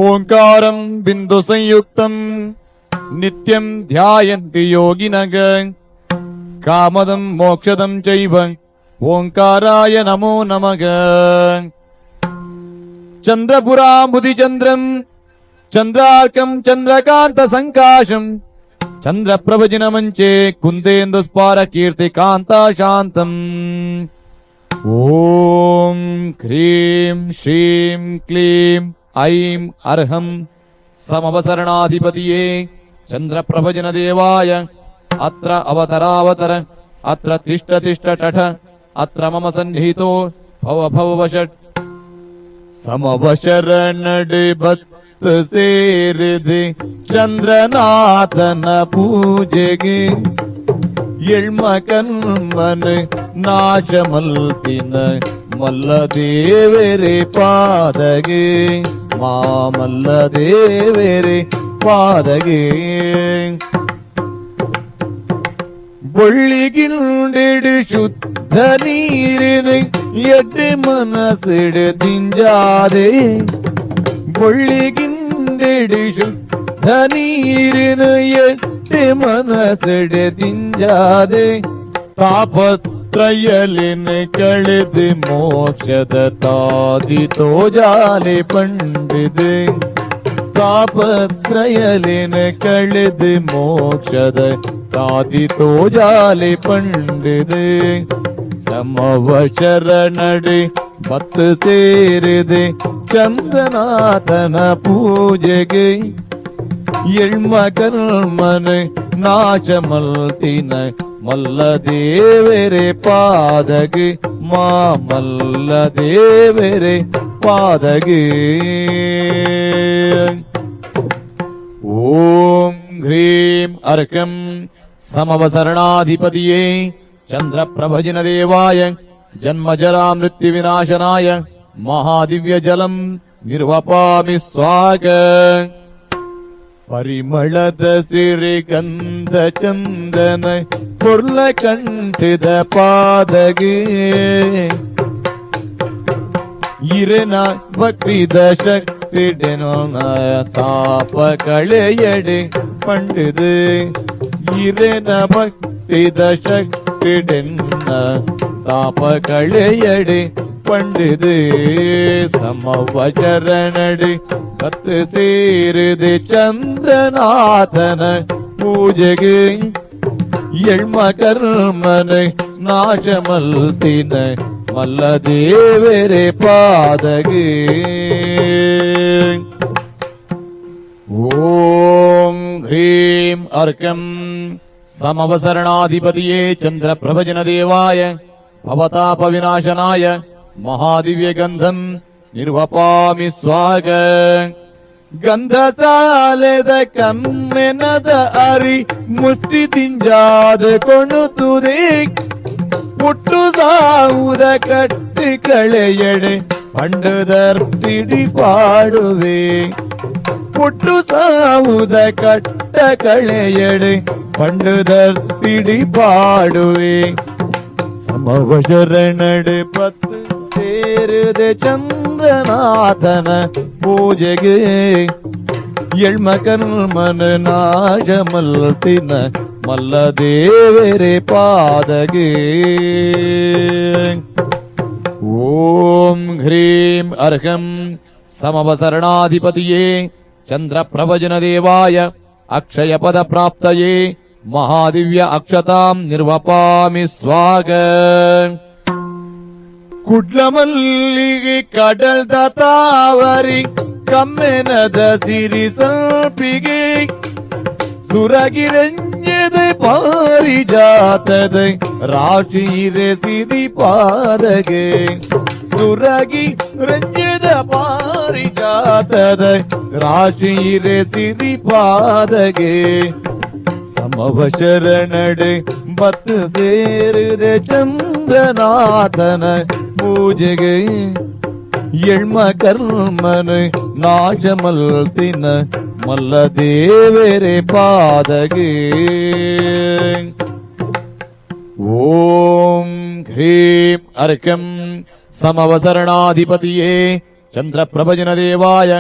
ಓಂಕಾರಂ ಬಿಂದು ಸಂಯುಕ್ತಂ ನಿತ್ಯಂ ಧ್ಯಾಯಂತಿ ಯೋಗಿನಗ ಕಾಮದಂ ಮೋಕ್ಷದಂ ಚೈವ ಓಂಕಾರಾಯ ನಮೋ ನಮಃ. ಚಂದ್ರಪುರಾಂಬುಧಿ ಚಂದ್ರಂ ಚಂದ್ರಾರ್ಕಂ ಚಂದ್ರಕಾಂತ ಸಂಕಾಶಂ ಚಂದ್ರಪ್ರಭಜಿನ ಮಂಚೆ ಕುಂದೇಂದು ಸ್ಪಾರ ಕೀರ್ತಿ ಕಾಂತ ಶಾಂತಂ. ಓಂ ಕ್ರೀಂ ಶ್ರೀಂ ಕ್ಲೀಂ ಐಂ ಅರ್ಹಂ ಸಮವಸರಣಾಧಿಪತಿಯೇ ಚಂದ್ರಪ್ರಭಜನ ದೇವಾಯ ಅತ್ರ ಅವತರಾವತರ ಅತ್ರ ತಿಷ್ಠ ತಿಷ್ಠ ಟಠ ಅತ್ರ ಮಮ ಸನ್ನಿಹಿತೋ ಭವ ಭವವಷಟ್. ಸಮವಶರಣಡೆ ಭಕ್ತ ಸೇರಿದೆ ಚಂದ್ರನಾಥನ ಪೂಜೆಗೆ ಎಳ್ಮ ಕನ್ಮನ ನಾಶ ಮಲ್ತಿನ ಮಲ್ಲ ದೇವರೇ ಪಾದಗೆ ಮಾಮಲ್ಲ ದೇವರೇ ಪಾದಗೆ. ಬೊಳ್ಳಿಗಿಂಡೆಡು ಶುದ್ಧ ನೀರಿನ ಎಡ್ಡೆ ಮನಸ್ಸೆಡೆ ತಿಂಜಾದೆ ಬೊಳ್ಳಿಗಿಂಡೆಡು ಶುದ್ಧ ನೀರಿನ ಎಡ್ಡೆ ಮನಸ್ಸೆಡೆ ತಿಂಜಾದೆ. ತಾಪತ್ರಯಲಿನ ಕಳೆದು ಮೋಕ್ಷದ ತಾದಿ ತೋಜಾಲೆ ಪಂಡಿದೆ ತಾಪತ್ರಯಲಿನ ಕಳೆದು ಮೋಕ್ಷದ ತಾದಿ ತೋಜಾಲೆ ಪಂಡಿದೆ. ಸಮವಶರಣಡೆ ಭಕ್ತ ಸೇರಿದೆ ಚಂದ್ರನಾಥನ ಪೂಜೆಗೆ ಎಳ್ಮ ಕರ್ಮನ ನಾಶ ಮಲ್ತಿನ ಮಲ್ಲ ದೇವರೇ ಪಾದಗೆ ಮಾಮಲ್ಲ ದೇವರೇ ಪಾದಗೆ. ಓಂ ಹ್ರೀಂ ಅರ್ಕಂ ಸಮವಸರಣಾಧಿಪತಿಯೇ ಚಂದ್ರಪ್ರಭಜಿನ ದೇವಾಯ ಜನ್ಮಜರಾ ಮೃತ್ಯು ವಿನಾಶನಾಯ ಮಹಾದಿವ್ಯ ಜಲಂ ನಿರ್ವಪಾಮಿ ಸ್ವಾಗ. ಪರಿಮಳದ ಸಿರಿಗಂಧ ಚಂದನ ಪುರ್ಲ ಕಂಠಿದ ಪಾದಗೆ ಇರೆನ ಭಕ್ತಿದ ಶಕ್ತಿ ಡೆನೋನ ತಾಪ ಕಳೆಯಡೆ ಪಂಡಿದೆ ಇರೆನ ಭಕ್ತಿದ ಶಕ್ತಿ ಡೆನ್ನ ತಾಪ ಕಳೆಯಡೆ ಪಂಡಿದೆ. ಸಮವಚರಣಡೆ ಭಕ್ತ ಸೇರಿದೆ ಚಂದ್ರನಾಥನ ಪೂಜೆಗೆ ಎಳ್ಮ ಕರ್ಮನ ನಾಶ ಮಲ್ತಿನ ಮಲ್ಲ ದೇವರೇ ಪಾದಗೆ. ಓಂ ಹ್ರೀಂ ಅರ್ಕಂ ಸಮವಸರಣಾಧಿಪತಿಯೇ ಚಂದ್ರಪ್ರಭಜನ ದೇವಾಯ ಭವತಾಪ ವಿನಾಶನಾಯ ಮಹಾದಿವ್ಯ ಗಂಧಂ ನಿರ್ವಪಾಮಿ ಸ್ವಾಗ. ಗಂಧ ಸಾಲೆದ ಕಮ್ಮೆನದ ಅರಿ ಮುಷ್ಟಿ ತಿಂಜಾದ ಕೊಣುತ್ತದೆ ಪುಟ್ಟು ಸಾವುದ ಕಟ್ಟಿ ಕಳೆಯಡೆ ಪಂಡದರ್ತಿಡಿ ಪಾಡುವೆ ಪುಟ್ಟು ಸಾವುದ ಕಟ್ಟ ಕಳೆಯಡೆ ಪಂಡದರ್ತಿಡಿ ಪಾಡುವೆ. ಸಮವಶರಣಡೆ ಪತ್ತು ಸೇರಿದೆ ಚಂದ್ರನಾಥನ ಪೂಜೆಗೆ ಎಳ್ಮ ಕರ್ಮನ ನಾಶ ಮಲ್ತಿನ ಮಲ್ಲ ದೇವರೇ ಪಾದಗೆ. ಓಂ ಹ್ರೀಂ ಅರ್ಹಂ ಸಮವಸರಣಾಧಿಪತಿಯೇ ಚಂದ್ರಪ್ರಭಜನ ದೇವಾಯ ಅಕ್ಷಯ ಪದ ಪ್ರಾಪ್ತಯೇ ಮಹಾದಿವ್ಯ ಅಕ್ಷತಾಂ ನಿರ್ವಪಾಮಿ ಸ್ವಾಗ. ಕುಡ್ಲಮಲ್ಲಿಗೆ ಕಡಲ್ದ ತಾವರಿ ಕಮ್ಮೆನದ ಸಿರಿ ಸಂಪಿಗೆ ಸುರಗಿರಂಜದ ಪಾರಿಜಾತದ ರಾಶಿರೆ ಸಿರಿ ಪಾದಗೆ ಸುರಗಿ ರಂಜದ ಪಾರಿಜಾತದ ರಾಶಿರೆ ಸಿರಿ ಪಾದಗೆ. ಸಮವಶರಣಡೆ ಭಕ್ತ ಸೇರಿದೆ ಚಂದ್ರನಾಥನ ಪೂಜೆಗೆ ಎಳ್ಮ ಕರ್ಮನ ನಾಶ ಮಲ್ತಿನ ಮಲ್ಲ ದೇವರೇ ಪಾದಗೆ. ಓಂ ಹ್ರೀಂ ಅರ್ಕಂ ಸಮವಸರಣಾಧಿಪತಿಯೇ ಚಂದ್ರಪ್ರಭಜನ ದೇವಾಯ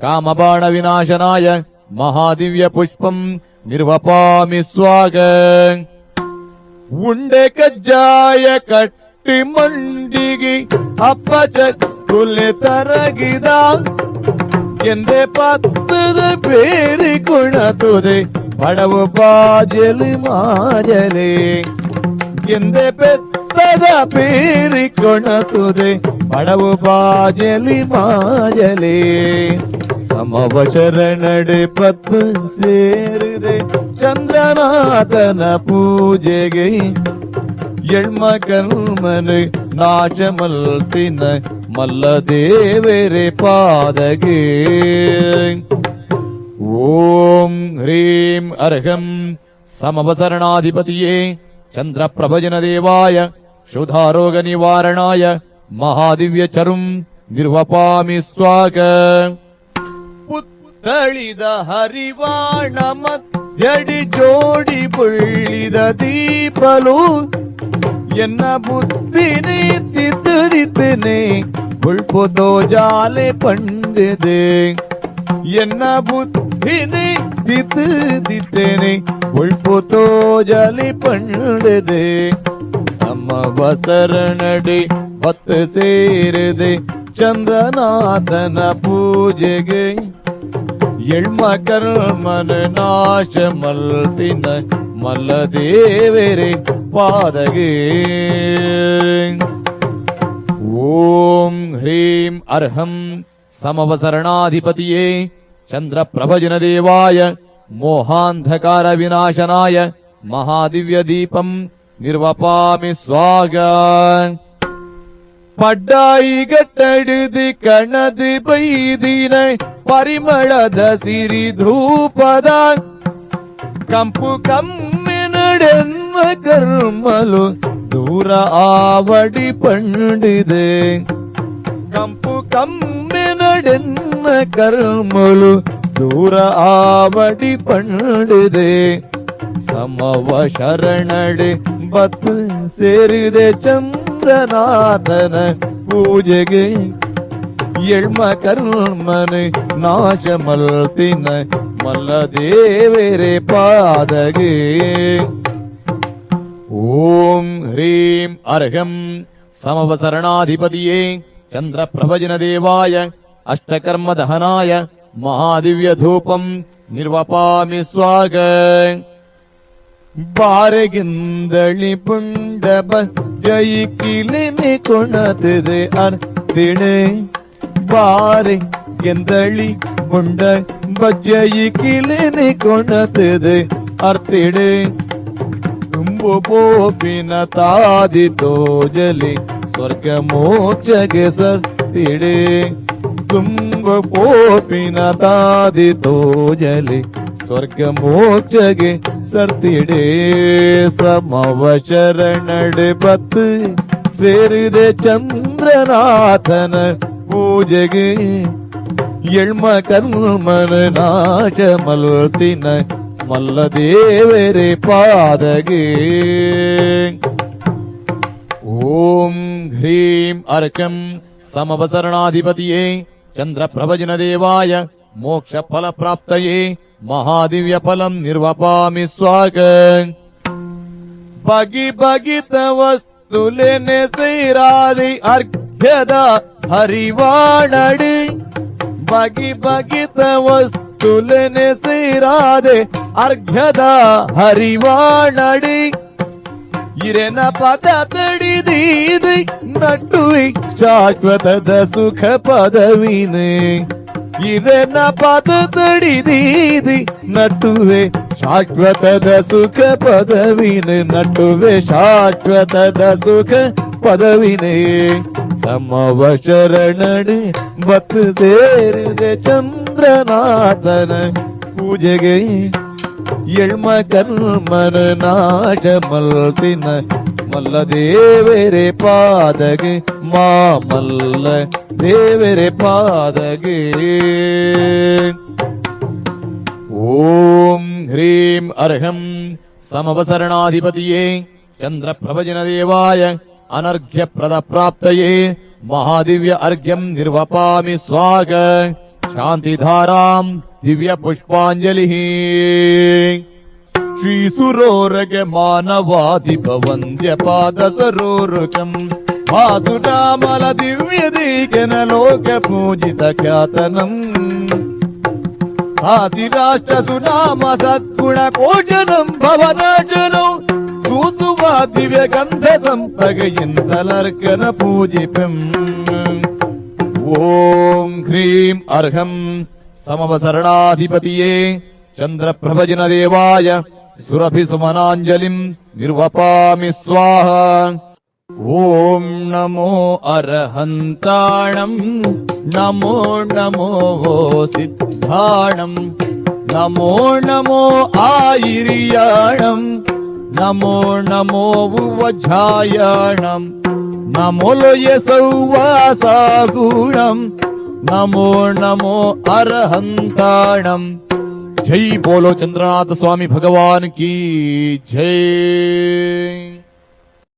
ಕಾಮಬಾಣ ವಿನಾಶನಾಯ ಮಹಾದಿವ್ಯ ಪುಷ್ಪಂ ನಿರ್ವಪಾಮಿ ಸ್ವಾಗ. ಉಂಡೆ ಕಜ್ಜಾಯ ಕಟ್ಟಿ ಮಂಡಿಗೆ ಅಪ್ಪಚ ಕುಲೆ ತರಗಿದ ಎಂದೆ ಪತ್ತದ ಬೇರಿ ಕುಣತುದೆ ಬಡವು ಬಾಜಲಿ ಮಾಜಲೆ. ಎಂದೆ ಪೆತ್ತದ ಬೇರಿ ಕೊಣತುದೆ ಬಡವು ಬಾಜಲಿ ಮಾಜಲೆ. ಸಮವಶರಣಡೆ ಪತ್ತು ಸೇರಿದೆ ಚಂದ್ರನಾಥನ ಪೂಜೆಗೆ. ಎಳ್ಮ ಕಲ್ಮನೆ ನಾಶ ಮಲ್ತಿನ ಮಲ್ಲ ದೇವರೇ ಪಾದಗೆ. ಓಂ ಹ್ರೀಂ ಅರ್ಹಂ ಸಮವಸರಣಾಧಿಪತಿಯೇ ಚಂದ್ರ ಪ್ರಭಜನ ದೇವಾಯ ಶುಧಾರೋಗ ನಿವಾರಣಾಯ ಮಹಾದಿವ್ಯ ಚರುಂ ನಿರ್ವಪಾಮಿ ಸ್ವಾಗ. ಪುತ್ತಳಿದ ಹರಿವಾಣ ಮಧ್ಯಡಿ ಜೋಡಿ ಬಳ್ಳಿದ ದೀಪಲು ಎನ್ನ ಬುದ್ಧಿನಿ ತಿದ್ದಿದ್ದೇನೆ ಉಳ್ಪುದೋ ಜಾಲೆ ಪಂಡಿದೆ. ಎನ್ನ ಬುದ್ಧಿನಿ ತಿದ್ದಿದ್ದೇನೆ ಉಳ್ಪುತೋ ಜಾಲಿ ಪಂಡಿದೆ. ಸಮವಸರಣಡೆ ಹೊತ್ತು ಸೇರಿದೆ ಚಂದ್ರನಾಥನ ಪೂಜೆಗೆ. ಎಳ್ಮ ಕರ್ಮನ ನಾಶ ಮಲ್ತಿನ ಮಲ್ಲ ದೇವರೇ ಪಾದಗೆ. ಓಂ ಹ್ರೀಂ ಅರ್ಹಂ ಸಮವಸರಣಾಧಿಪತಿಯೇ ಚಂದ್ರ ಪ್ರಭಜನ ದೇವಾಯ ಮೋಹಾಂಧಕಾರ ವಿನಾಶನಾಯ ಮಹಾದಿವ್ಯ ದೀಪಂ ನಿರ್ವಪಾಮಿ ಸ್ವಾಗ. ಪಡ್ಡಾಯಿಗಟ್ಟಡಿದು ಕಣದು ಬೈದಿನ ಪರಿಮಳದ ಸಿರಿ ಧೂಪದ ಕಂಪು ಕಮ್ಮಿನಡೆನ್ನ ಕರ್ಮಲು ದೂರ ಆವಡಿ ಪಂಡಿದೆ. ಕಂಪು ಕಮ್ಮಿನಡೆನ್ನ ಕರ್ಮಲು ದೂರ ಆವಡಿ ಪಂಡಿದೆ. ಸಮವ ಶರಣಡೆ ಬತ್ತು ಸೇರಿದೆ ಚಂದ್ರನಾಥನ ಪೂಜೆಗೆ. ಎಳ್ಮ ಕರ್ಮನ ನಾಶ ಮಲ್ತಿನ ಮಲ್ಲ ದೇವರೇ ಪಾದಗೆ. ಓಂ ಹ್ರೀಂ ಅರ್ಹಂ ಸಮವಸರಣಾಧಿಪತಿಯೇ ಚಂದ್ರ ಪ್ರಭಜನ ದೇವಾಯ ಅಷ್ಟಕರ್ಮ ದಹನಾಯ ಮಹಾದಿವ್ಯ ಧೂಪಂ ನಿರ್ವಪಾಮಿ ಸ್ವಾಗ. ಬಾರೆಗಿಂದಳಿ ಪುಂಡ ಜೈ ಕಿಲಿನಿ ಕೊಣತಿದೆ ಅರ್ತಿಣೆ. ಬಾರೆ ಗೆಂದಳಿ ಪುಂಡ ಬಜ್ಜಯಿ ಕಿಲಿನಿ ಕೊಣತಿದೆ ಅರ್ತಿಡೆ. ತುಂಬು ಪೋಪಿನ ತಾದಿ ತೋಜಲಿ ಸ್ವರ್ಗ ಮೋಕ್ಷಗೆ ಸರ್ತಿಡೆ. ತುಂಬ ಪೋಪಿನ ತಾದಿ ತೋಜಲಿ ಸ್ವರ್ಗ ಮೋಕ್ಷಗೆ ಸರ್ತಿಡೆ. ಸಮವ ಶರಣಡೆ ಬತ್ತು ಸೇರಿದೆ ಚಂದ್ರನಾಥನ ಪೂಜೆಗೆ. ಎಳ್ಮ ಕರ್ಮನ ನಾಶ ಮಲ್ತಿನ ಮಲ್ಲ ದೇವರೇ ಪಾದಗೆ. ಓಂ ಹ್ರೀಂ ಅರ್ಕಂ ಸಮವಸರಣಾಧಿಪತಿಯೇ ಚಂದ್ರ ಪ್ರಭಜನ ದೇವಾಯ ಮೋಕ್ಷ ಫಲ ಪ್ರಾಪ್ತಯೇ ಮಹಾದಿವ್ಯ ಫಲಂ ನಿರ್ವಪಾಮಿ ಸ್ವಾಗ. ಬಗಿ ಬಗಿತ ವಸ್ತುಲೆನೆ ಸೇರಾದಿ ಅರ್ಘ್ಯದ ಹರಿವಾಣಡಿ. ಬಗಿ ಬಗಿತ ವಸ್ತುಲೆನೆ ಸೇರಾದೆ ಅರ್ಘ್ಯದ ಹರಿವಾಣಡಿ. ಇರೆನ ಪದ ತಡಿದೀದಿ ನಟುವಿ ಶಾಶ್ವತದ ಸುಖ ಪದವಿನೇ. ಇರೆನ ಪದ ತಡಿದೀದಿ ನಟುವೆ ಶಾಶ್ವತದ ಸುಖ ಪದವಿನೇ. ನಟುವೆ ಶಾಶ್ವತದ ಸುಖ ಪದವಿನೇ. ಸಮವ ಶರಣಡೆ ಬತ್ತು ಸೇರಿದೆ ಚಂದ್ರನಾಥನ ಪೂಜೆಗೆ. ಎಳ್ಮ ಕರ್ಮನ ನಾಶ ಮಲ್ತಿನ ಮಲ್ಲ ದೇವರೇ ಪಾದಗೆ. ಮಲ್ಲ ದೇವರೇ ಪಾದಗೆ. ಓಂ ಹ್ರೀಂ ಅರ್ಹಂ ಸಮವಸರಣಾಧಿಪತಿಯೇ ಚಂದ್ರ ಪ್ರಭಜನ ದೇವಾಯ ಅನರ್ಘ್ಯ ಪ್ರದ ಪ್ರಾಪ್ತಯೇ ಮಹಾದಿವ್ಯ ಅರ್ಘ್ಯಂ ನಿರ್ವಪಾಮಿ ಸ್ವಾಗ. ಶಾಂತಿಧಾರಾಂ ದಿವ್ಯ ಪುಷ್ಪಾಂಜಲಿ ಶ್ರೀಸುರೋರಗೆ ಮಾನವಾಧಿಪ ವಂದ್ಯ ಪಾದ ಸರೋರುಕಂ ವಾಸುರಾಮಲ ದಿವ್ಯ ದೀಕನ ಲೋಕ ಪೂಜಿತ ಖ್ಯಾತನಂ ಸಾತಿರಾಷ್ಟ್ರ ಸುನಾಮ ಸದ್ಗುಣ ಕೋಚನಂ ಭವನಾಶನಂ ಸೂಸುವ ದಿವ್ಯ ಗಂಧ ಸಂಪಗೆಯಿಂದಲರ್ಕನ ಪೂಜಿಪಂ ಓಂ ಹ್ರೀಂ ಅರ್ಹಂ ಸಮವಸರಣಾಧಿಪತಿಯೇ ಚಂದ್ರಪ್ರಭಜಿನ ದೇವಾಯ ಸುರಭಿ ಸುಮನಾಂಜಲಿಂ ನಿರ್ವಪಾಮಿ ಸ್ವಾಹ ಓಂ ನಮೋ ಅರ್ಹಂತಾಣಂ ನಮೋ ನಮೋ ಸಿದ್ಧಾಣಂ ನಮೋ ನಮೋ ಆಯಿರಿಯಾಣಂ ನಮೋ ನಮೋ ವಜ್ಜಾಯಾಣಂ ನಮೋ ಲೋಯ ಸೌವಾಸಾಗುಣಂ ನಮೋ ನಮೋ ಅರ್ಹಂತಾಣಂ जय बोलो चंद्रनाथ स्वामी भगवान की जय।